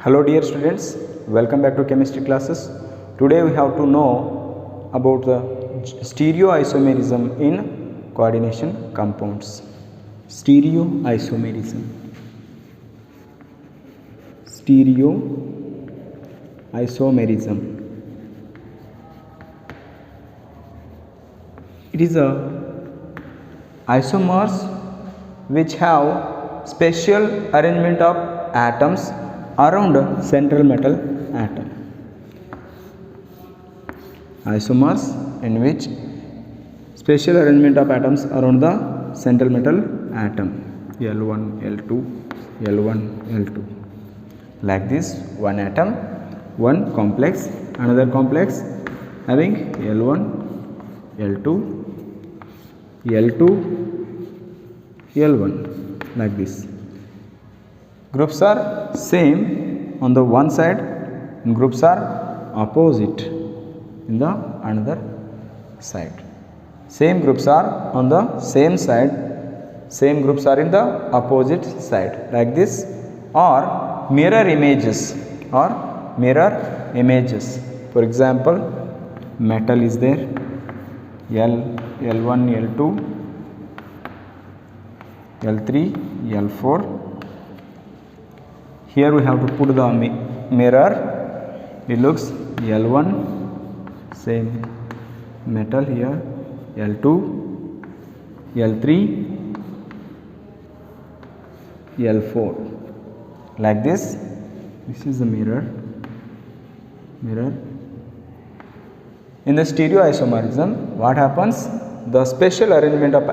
Hello dear students, welcome back to chemistry classes. Today we have to know about the stereoisomerism in coordination compounds. Stereoisomerism. Stereoisomerism. It is a isomers which have special arrangement of atoms around a central metal atom. Isomers in which special arrangement of atoms around the central metal atom L1, L2, L1, L2. Like this, one atom, one complex, another complex having L1, L2, L2, L1, like this. Groups are same on the one side and groups are opposite in the another side. Same groups are on the same side, same groups are in the opposite side, like this, or mirror images For example, metal is there, L1, L2, L3, L4. Here we have to put the mirror. It looks L1, same metal here, L2, L3, L4, like this. This is the mirror. In the stereoisomerism, what happens? The special arrangement of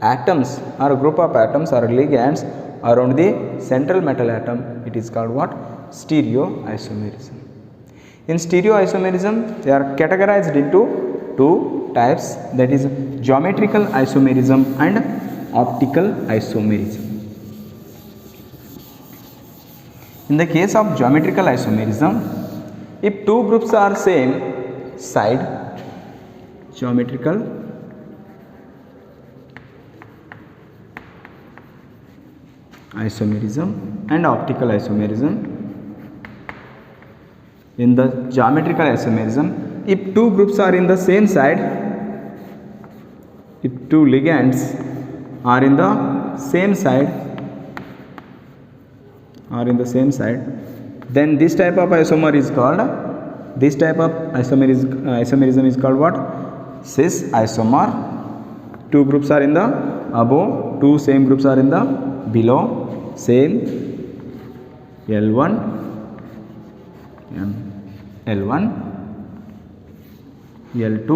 atoms or group of atoms or ligands around the central metal atom, it is called what? Stereoisomerism. In stereoisomerism, they are categorized into two types, that is geometrical isomerism and optical isomerism. In the case of geometrical isomerism, if two groups are same side, geometrical isomerism and optical isomerism. In the geometrical isomerism, if two groups are in the same side, if two ligands are in the same side, then this type of isomerism is called what? Cis isomer. Two groups are in the above, two same groups are in the below, same L1, L1, L2,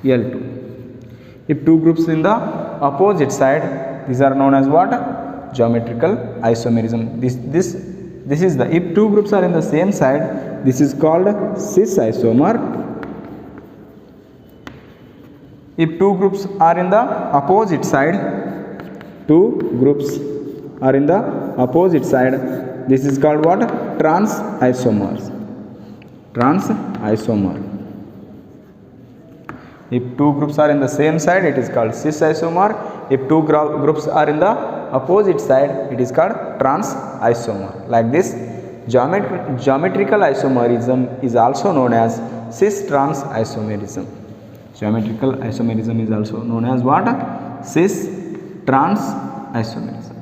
L2. If two groups in the opposite side, these are known as what? Geometrical isomerism. This is the, if two groups are in the same side, this is called cis isomer. If two groups are in the opposite side, this is called what? Trans isomer. If two groups are in the same side, it is called cis isomer. If two groups are in the opposite side, it is called trans isomer. Like this, geometrical isomerism is also known as cis trans isomerism. Geometrical isomerism is also known as what? Cis trans isomerism.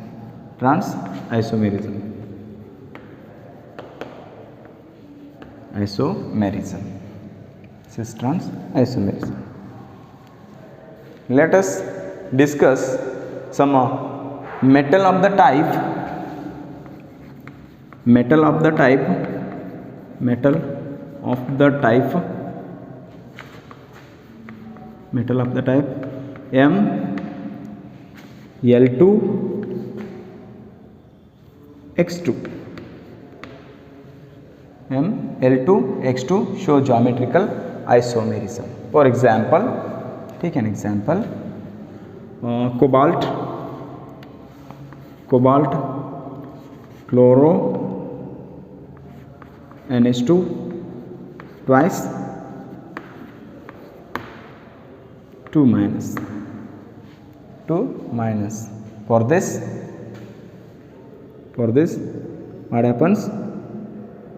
Cis trans isomerism. Let us discuss some metal of the type ML2X2 show geometrical isomerism. For example, take an example, cobalt, chloro, NH2 twice, 2 minus. For this what happens?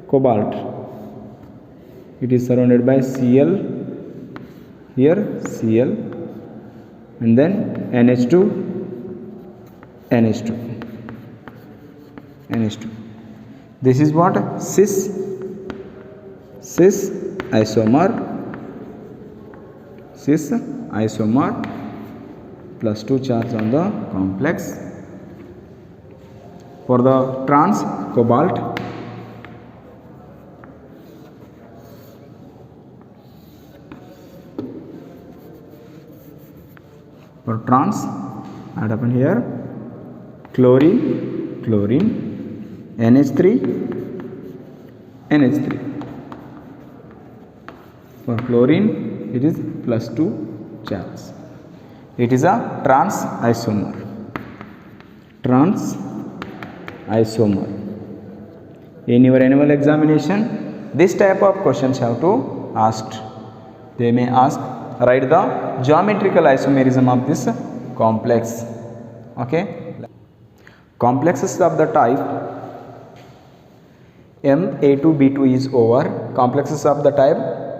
Cobalt. It is surrounded by Cl, here Cl, and then NH2, NH2, NH2. This is what? Cis isomer, cis isomer, plus 2 charge on the complex. For the trans cobalt, for trans, what happened here? Chlorine, NH3, NH3. For chlorine, it is plus 2 charge. It is a trans isomer. Trans isomer. In your annual examination, this type of questions have to asked. They may ask, write the geometrical isomerism of this complex. Okay. Complexes of the type Ma2B2 is over. Complexes of the type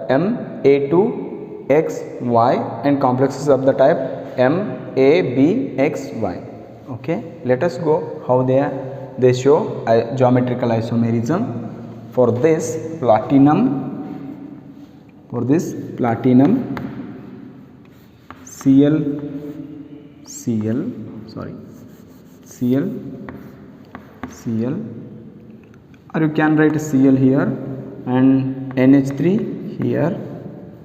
Ma2XY and complexes of the type MABXY. Okay. Let us go how they show geometrical isomerism. For this platinum, Cl, or you can write Cl here and NH3 here.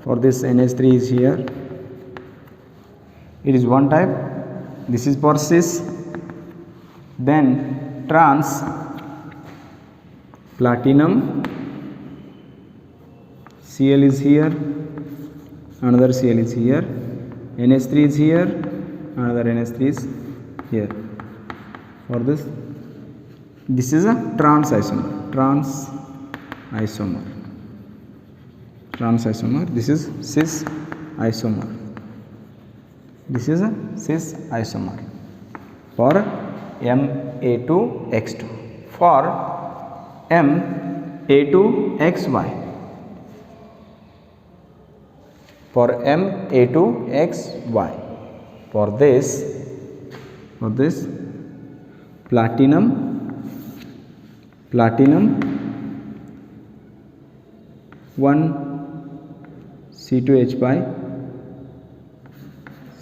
For this NH3 is here. It is one type. This is for cis. Then trans platinum, Cl is here, another Cl is here, NH3 is here, another NH3 is here. For this is a trans isomer. This is cis isomer. For Ma2X2. For Ma2XY. For this platinum 1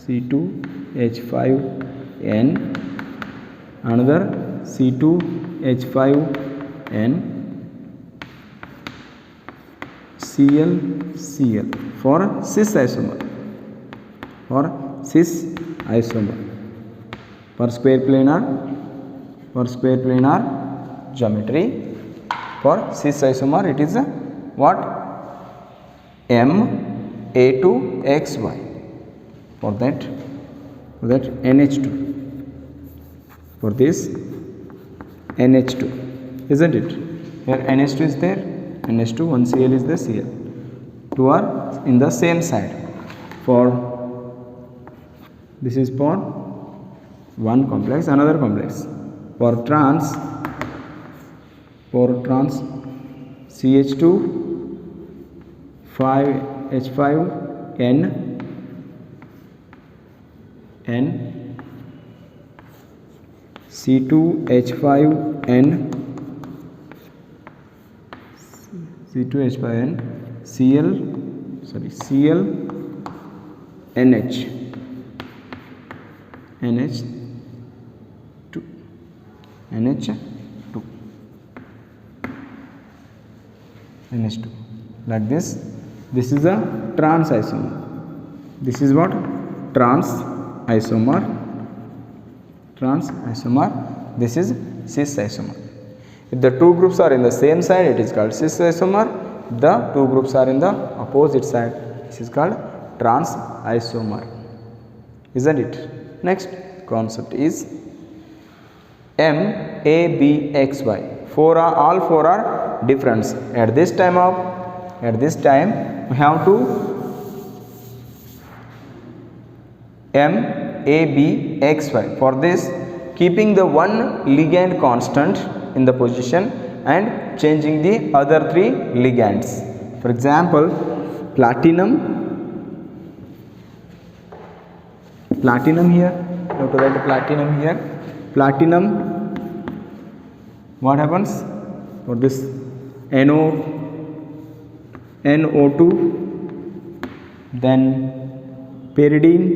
C2H5N, another C2H5N, Cl for cis isomer. For square planar geometry. For cis isomer, it is what? Ma2XY. For that NH2. For this NH2, isn't it? Here NH2 is there, NH2, one Cl is the Cl. Two are in the same side. This is for one complex, another complex. For trans CH2 5H5N C2H5N Cl NH2 like this. This is a trans isomer. This is what? Trans isomer. This is cis isomer. If the two groups are in the same side, it is called cis isomer. The two groups are in the opposite side, this is called trans isomer, isn't it? Next concept is MABXY. All four are different. At this time we have to MABXY. For this, keeping the one ligand constant, in the position and changing the other 3 ligands. For example, platinum here, you have to write platinum here. Platinum, what happens for this NO2, then pyridine,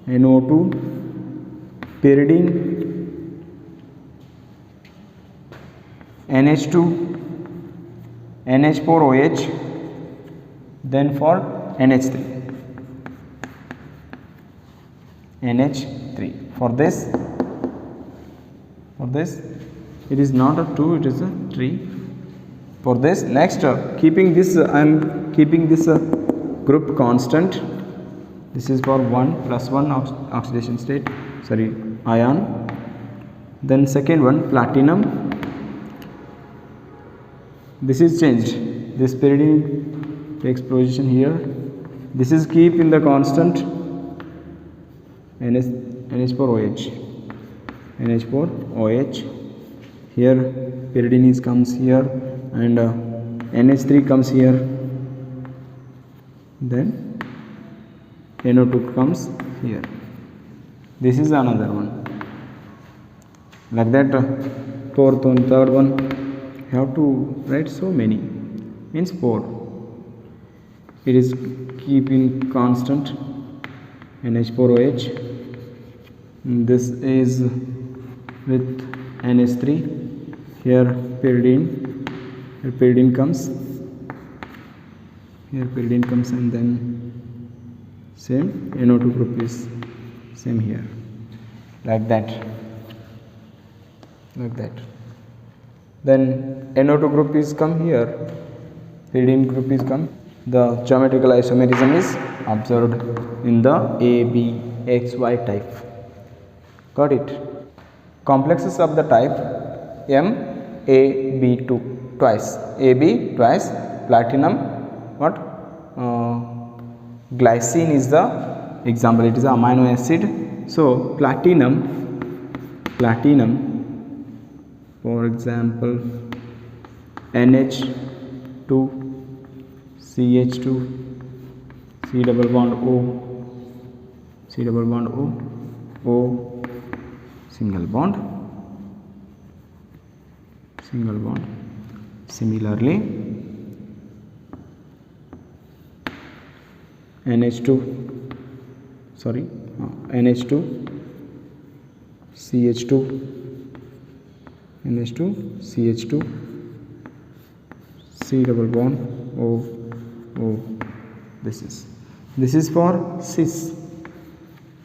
NO2, pyridine, NH2, NH4OH, then for NH3. For this it is not a 2, it is a 3. For this, next keeping this I am keeping this group constant. This is for 1 plus 1 oxidation state, ion. Then second one, platinum, this is changed, this pyridine takes position here, this is keep in the constant NH4OH. Here pyridine comes here and NH3 comes here, then NO2 comes here. This is another one. Like that, fourth one, third one, you have to write so many, means 4. It is keeping constant NH4OH. This is with NH3. Here pyridine comes. Here pyridine comes, and then same NO2 group is same here. Like that. Then NO2 group is come here. Pyridine group is come. The geometrical isomerism is observed in the ABXY type. Got it? Complexes of the type MAB2 twice, AB twice, platinum, what? Glycine is the example, it is an amino acid. So platinum, for example, NH2, CH2, C double bond O, O, single bond. Similarly, NH2, CH2, C double bond O. This is for cis.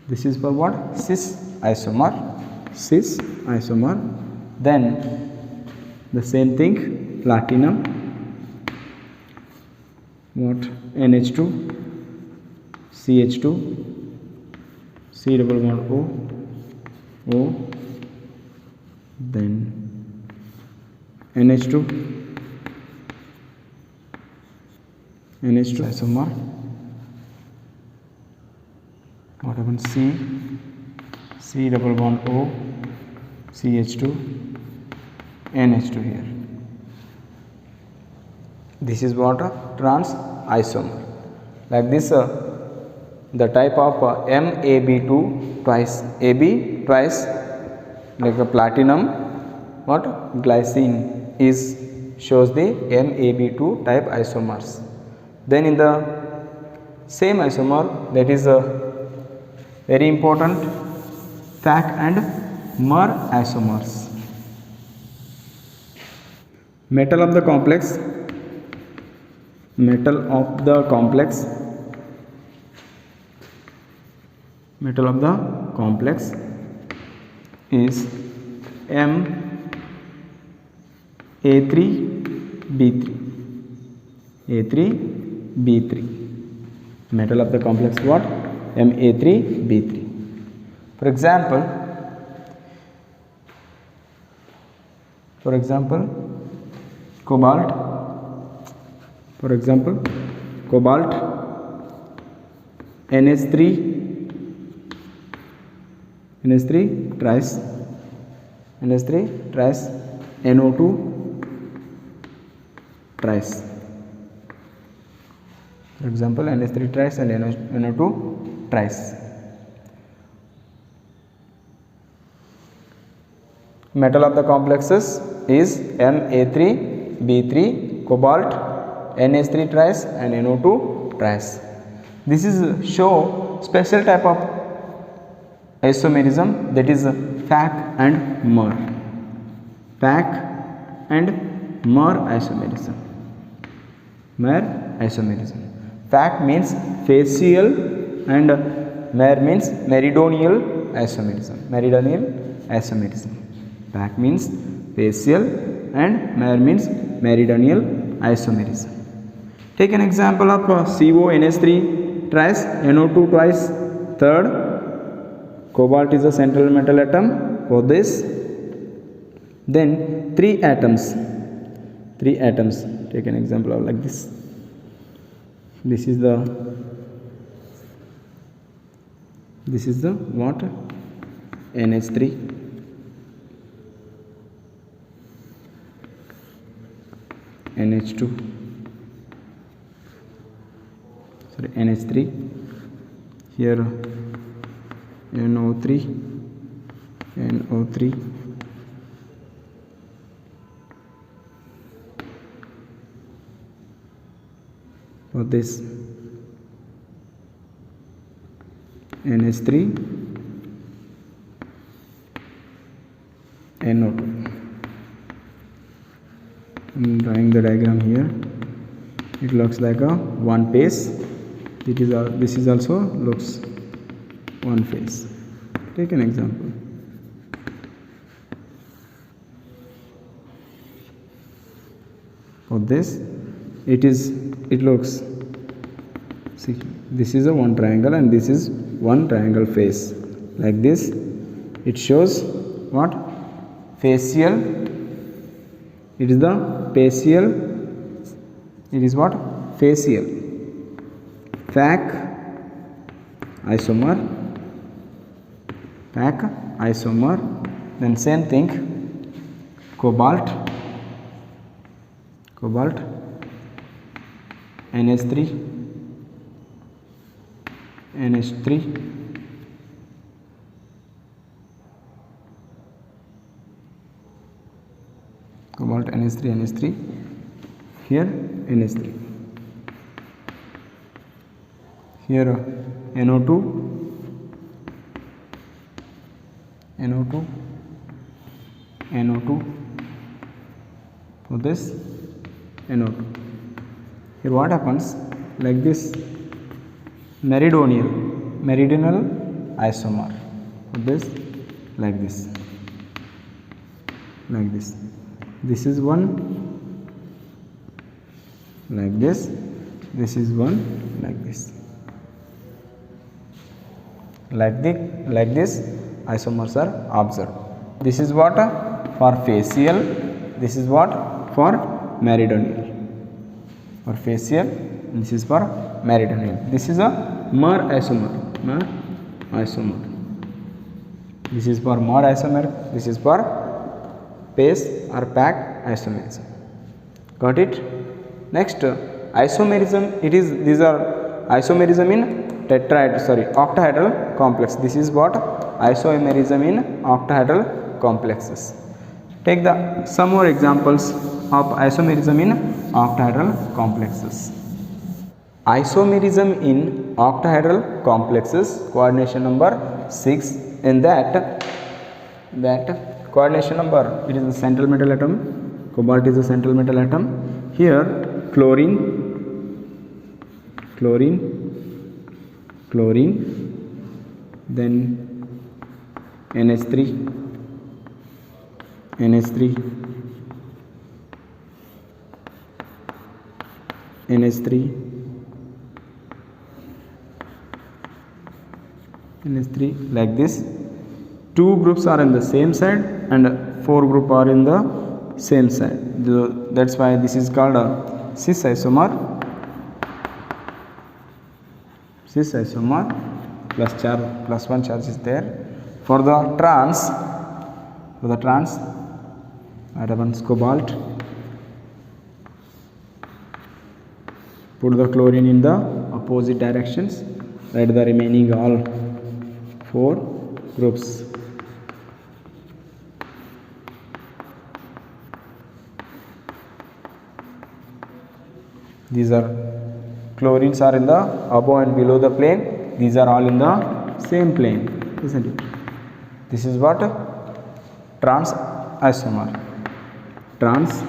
This is for what? Cis isomer. Then the same thing, platinum, what? NH2, CH2, C double bond O, then NH2 isomer. What happens? C double bond O, CH2, NH2 here. This is what? Trans isomer. Like this, the type of MAB2 twice, AB twice, like a platinum, what? Glycine is shows the MAB2 type isomers. Then in the same isomer, that is very important, FAC and MER isomers. Metal of the complex is Ma3B3. Metal of the complex what? Ma3B3. For example, cobalt. NH3 tries NH3 tries NO2 tries. For example, NH3 tries and NO2 tries. Metal of the complexes is Na3B3 cobalt, NH3 tries and NO2 tries. This is show special type of isomerism, that is FAC and MER. FAC and MER isomerism. MER isomerism. FAC means facial and MER means meridional isomerism. Meridional isomerism. FAC means facial and MER means meridional isomerism. Take an example of CONH3 tries NO2 twice. Third, cobalt is a central metal atom for this. Then three atoms. Take an example of like this. This is the what? NH3. NH2. Sorry, NH3. Here NO3. For this NH3 NO2. I'm drawing the diagram here. It looks like a one phase. This is also looks one phase. Take an example. For this, it looks, see, this is a one triangle and this is one triangle face. Like this, it shows what? Facial. It is the facial. It is what? Facial. FAC isomer. Then same thing, cobalt, NH3, cobalt, NH3, here NH3, here NO2, for this NO2. Here what happens? Like this, meridional isomer. For this, like this. This is one, like this. This is one, like this. Like this, isomers are observed. This is what? For facial. This is what? For meridional. For facial, this is for meridional. This is a MER isomer. This is for MER isomer. This is for phase or packed isomerism. Got it? Next, isomerism. These are isomerism in octahedral complex. This is what? Isomerism in octahedral complexes. Take some more examples of isomerism in octahedral complexes. Isomerism in octahedral complexes, coordination number 6. In that coordination number, it is a central metal atom. Cobalt is a central metal atom. Here chlorine, then NH3, NH3, like this. Two groups are in the same side and 4 groups are in the same side. That's why this is called a cis isomer. Plus 1 charge is there. For the trans For the trans, what happens? Cobalt. Put the chlorine in the opposite directions. Write the remaining all 4 groups. These are chlorines are in the above and below the plane. These are all in the same plane, isn't it? This is what? Trans isomer. Trans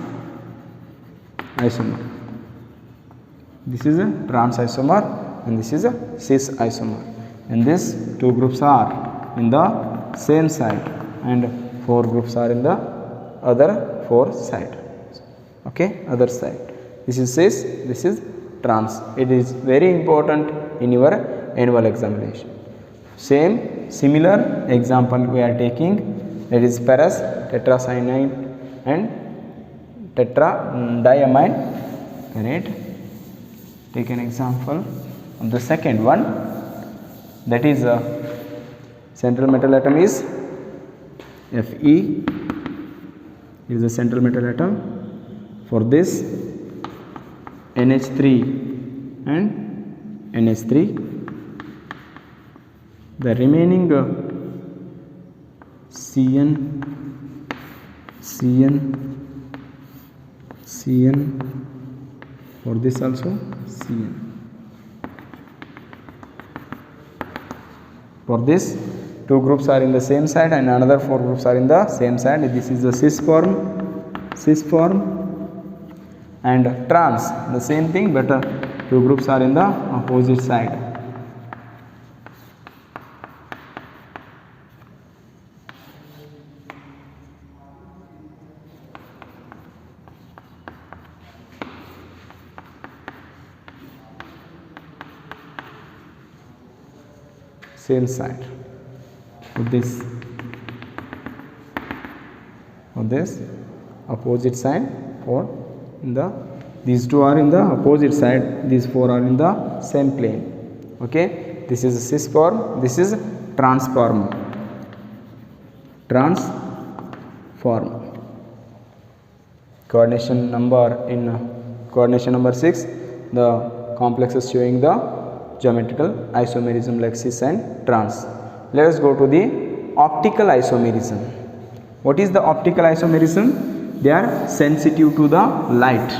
isomer. This is a trans isomer and this is a cis isomer. And these 2 groups are in the same side and 4 groups are in the other 4 side. Okay, other side. This is cis, this is trans. It is very important in your annual examination. Similar example we are taking, that is ferrous, tetracyanide and tetradiamine. Right? Take an example of the second one, that is central metal atom is Fe. It is the central metal atom. For this NH3 and NH3, the remaining Cn, for this also Cn. For this 2 groups are in the same side and another 4 groups are in the same side. This is the cis form. And trans, the same thing, but 2 groups are in the opposite side. Same side. For this opposite side, or in the these 2 are in the opposite side, these 4 are in the same plane. Okay, this is cis form, this is trans form. Coordination number 6, the complexes showing the geometrical isomerism like cis and trans. Let us go to the optical isomerism. What is the optical isomerism? They are sensitive to the light.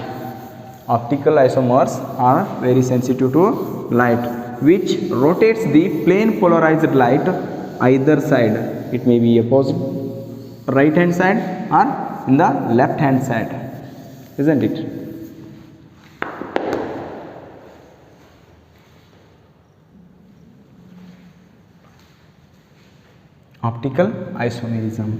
Optical isomers are very sensitive to light, which rotates the plane polarized light either side. It may be opposite right hand side or in the left hand side, isn't it? Optical isomerism.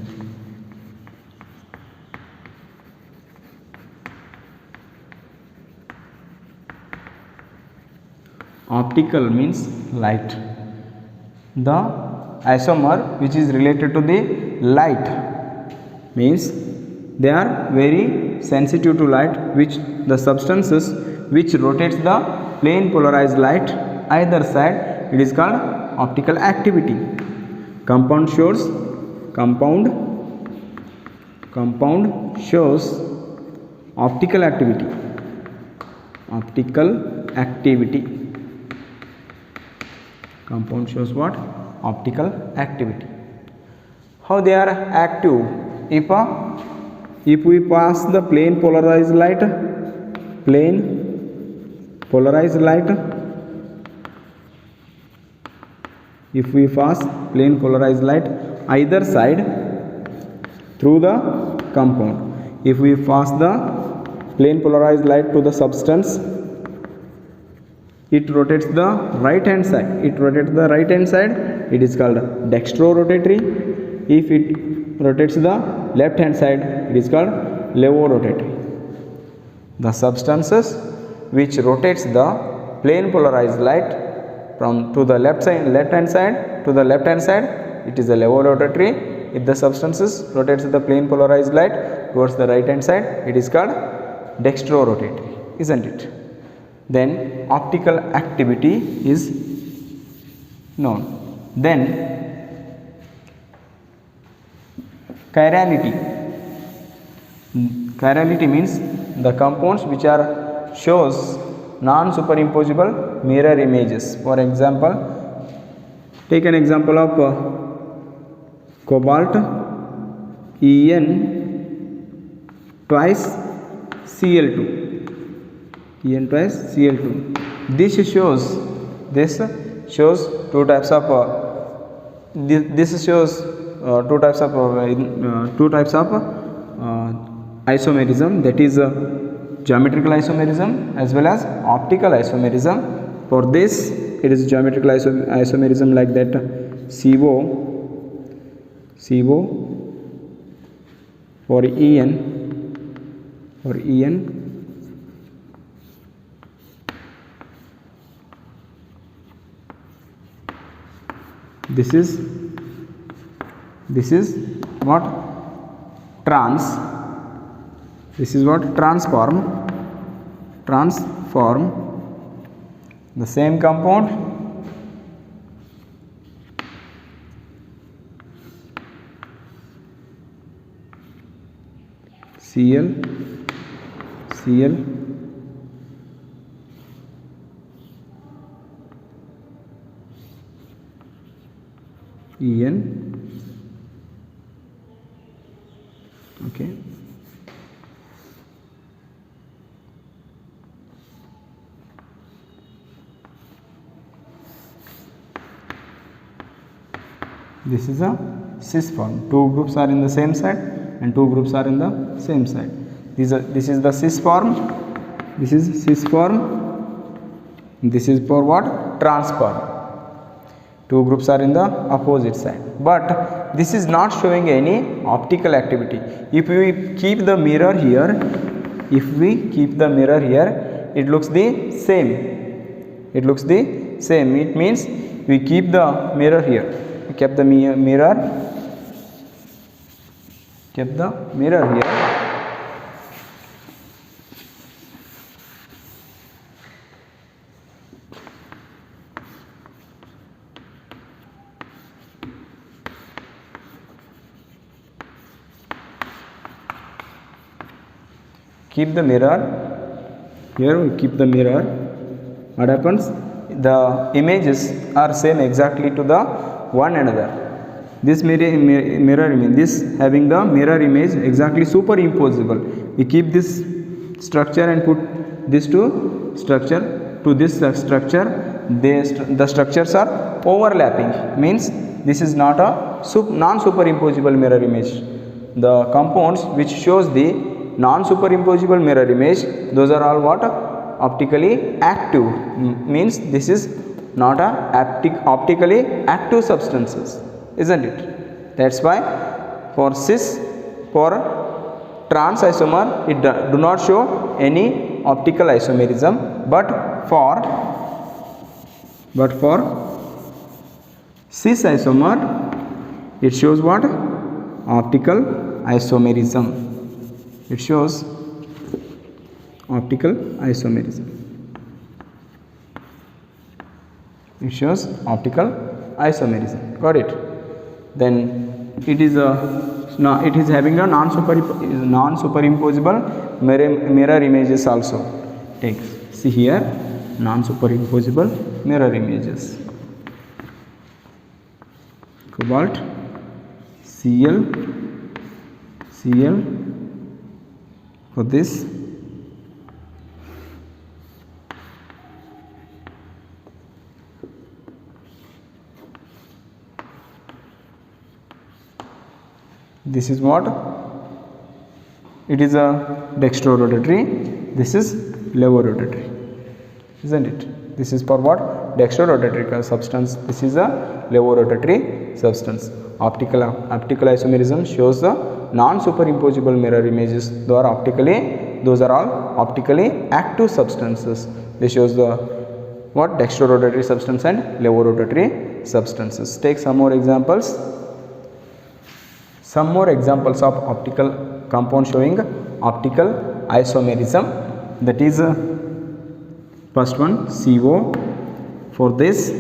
Optical means light. The isomer which is related to the light means they are very sensitive to light, which the substances which rotates the plane polarized light either side, it is called optical activity. Compound shows optical activity. Compound shows what? Optical activity. How they are active? If we pass the plane polarized light, if we pass plane polarized light either side through the compound, if we pass the plane polarized light to the substance, it rotates the right hand side. It is called dextro-rotatory. If it rotates the left hand side, it is called levo-rotatory. The substances which rotates the plane polarized light from to the left hand side to the left hand side, it is a levo-rotatory. If the substances rotates the plane polarized light towards the right hand side, it is called dextro-rotatory, isn't it? Then optical activity is known. Then chirality. Chirality means the compounds which are shows non-superimposable mirror images. For example, take an example of cobalt En twice Cl2. En twice Cl2. This shows two types of isomerism, that is geometrical isomerism as well as optical isomerism. For this it is geometrical isomerism like that CO for En this is what transform the same compound Cl En. Okay, this is a cis form. Two groups are in the same side and two groups are in the same side. This is the cis form. This is cis form. This is for what? Transform. Two groups are in the opposite side, but this is not showing any optical activity. If we keep the mirror here, it looks the same. It means we keep the mirror here. We kept the mirror here. Keep the mirror here. We keep the mirror. What happens? The images are same exactly to the one another. This mirror image, this having the mirror image exactly superimposable. We keep this structure and put this to this structure. The structures are overlapping. Means this is not a non-superimposable mirror image. The compounds which shows the non-superimposable mirror image, those are all what? Optically active. Means this is not a optically active substances, isn't it? That's why for trans isomer it do not show any optical isomerism, but for cis isomer it shows what? Optical isomerism. It shows optical isomerism. Got it? Then it is having a non-superimposable mirror images also. See here, non-superimposable mirror images. Cobalt Cl for this. This is what? It is a dextrorotatory. This is levorotatory, isn't it? This is for what? Dextrorotatory substance. This is a levorotatory substance. Optical isomerism shows the non-superimposable mirror images. Those are all optically active substances. This shows the what? Dextrorotatory substance and levorotatory substances. Take some more examples. Some more examples of optical compound showing optical isomerism. That is first one, CO. For this,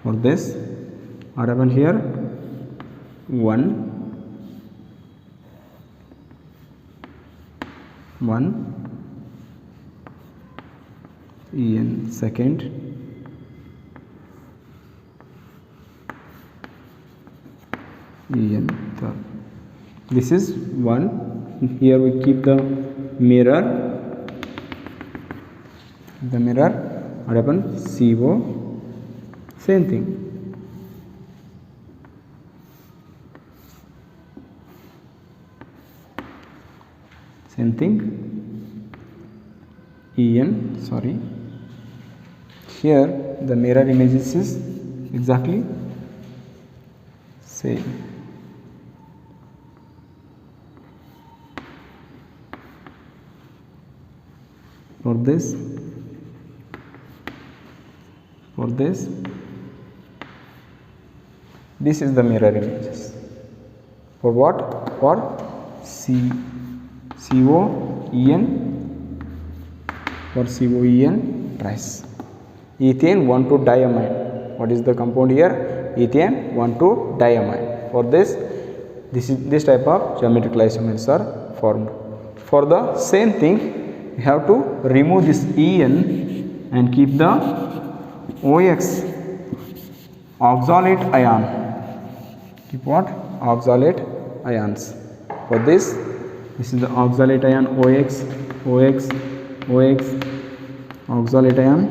For this, what happened here? 1 En, second En, third. This is 1. Here we keep the mirror. What happened? CO, same thing. En, sorry. Here the mirror images is exactly same. For this, this is the mirror images. For what? For COEN, for COEN twice. Ethane 1,2-diamine. What is the compound here? Ethane 1,2-diamine. For this type of geometrical isomers are formed. For the same thing, we have to remove this En and keep the OX, oxalate ion. Keep what? Oxalate ions. For this is the oxalate ion OX, oxalate ion.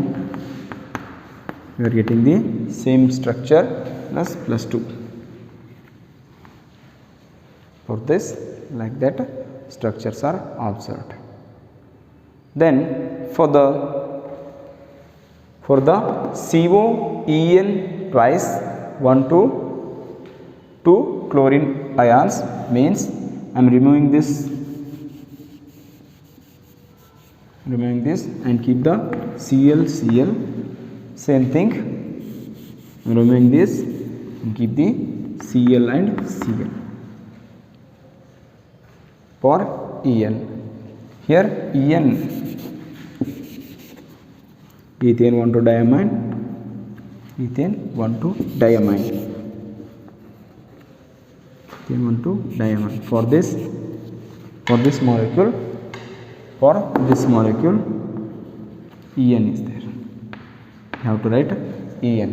We are getting the same structure plus 2. For this, like that, structures are observed. Then for the COEN twice 1,2 chlorine ions means I am removing this and keep the Cl, same thing. Removing this and keep the Cl and Cl. For En, here En, ethane 1,2-diamine, ethane 1,2-diamine. For this molecule, En is there. You have to write En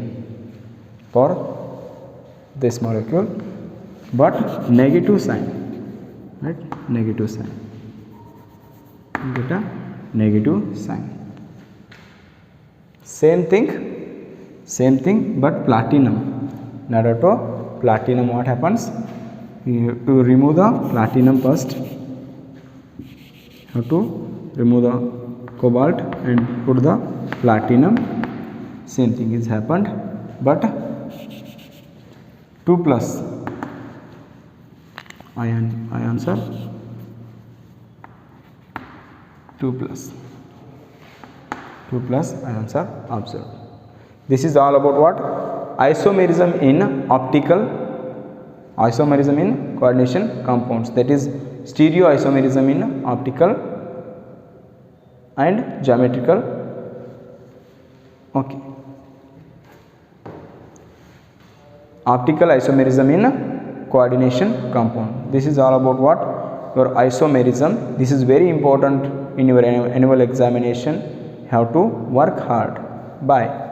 for this molecule, but negative sign, right? Negative sign. Get a negative sign. Same thing, but platinum. In order to platinum, what happens? You have to remove the platinum first. You have to remove the cobalt and put the platinum. Same thing is happened, but 2 plus ions are 2 plus ions are observed. This is all about what? Isomerism in coordination compounds, that is stereoisomerism in optical and geometrical. Okay. Optical isomerism in coordination compound. This is all about what? Your isomerism. This is very important in your annual examination. You have to work hard. Bye.